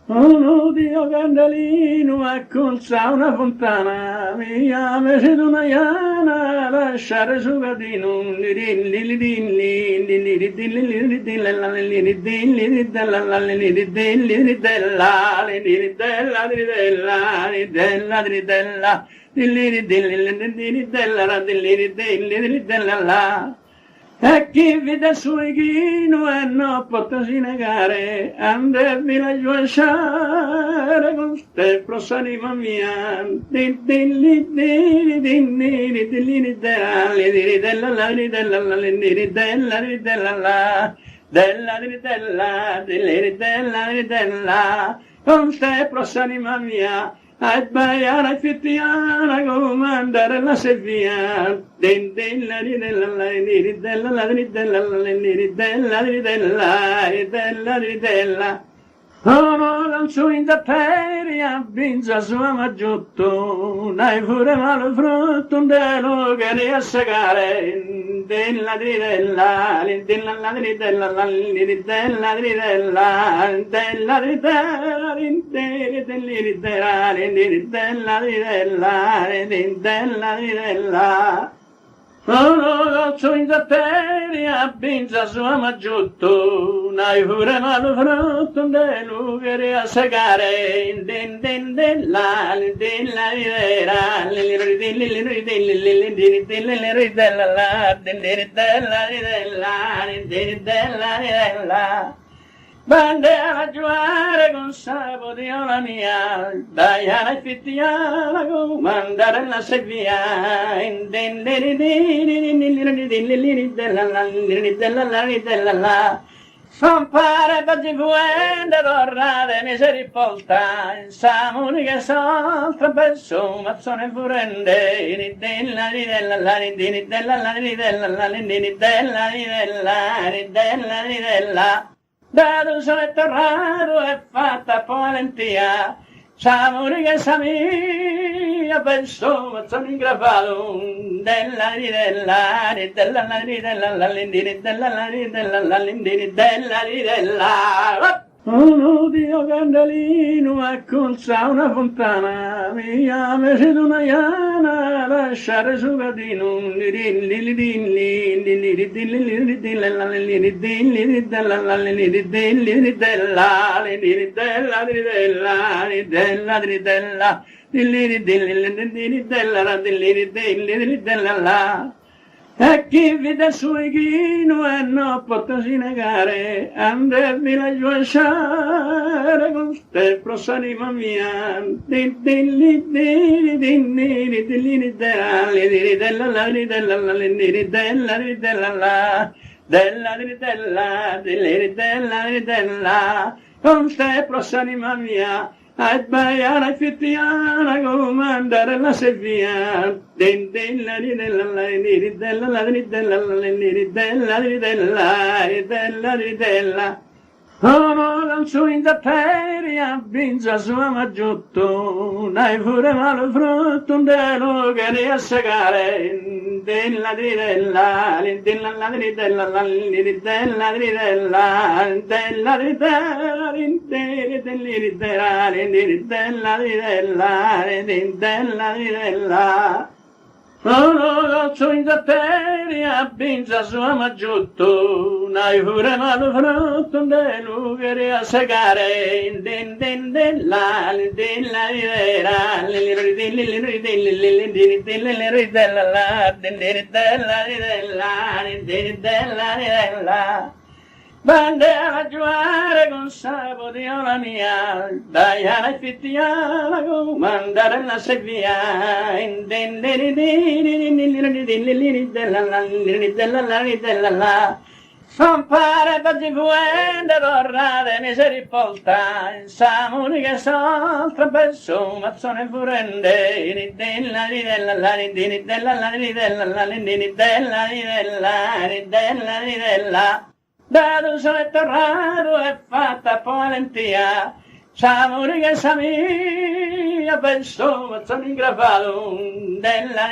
Uno Dio Candalino accolza una fontana, mi chiama se una iana, lasciare su catino, e chi vede su echino e non potrà negare, andarmi la lasciare con ste prosanima mia. Con ste prosanima mia. A baiare fittiana come andare alla Sevilla, della oh, non su in tapperia, vinza sua maggiotto, dai pure malo frutto, un delo che ne assagare, della della, della della, oh, sono in zatteria, binza sua maggiotto, dai pure malo frutto, un delo che ne assagare, bandera a giocare con sapo di la mia, baiana e fittiana come andare alla Sevilla, son pare per di fuende tornate mi si ripolta, siamo unica soltra persona, sono furende, dato sono tornato e fatta valentia, siamo unica mia persona, sono ingravato, uno Dio Candalino accolza una fontana, mi chiama se una iana, lasciare su catino, e chi vede su echino e non potrà negare, andarmi la lasciare con ste prosanima mia. Con ste prosanima mia. A baiare fittiana come andare alla Sevilla, oh, non su in tapperia, binza sua maggiotto, dai pure malo frutto, un delo che ne assagare, oh, no, sono in zatteria, binza sua maggiotto, dai pure malo frutto, un delo che ne assagare, bandera a giocare con sapo di la mia, baiana e fittiana come andare alla Sevilla, son pare per di fuende tornate mi si ripolta, siamo unica soltra persona, sono furende, dato sono tornato e fatta valentia, siamo unica mia persona, sono ingravato, della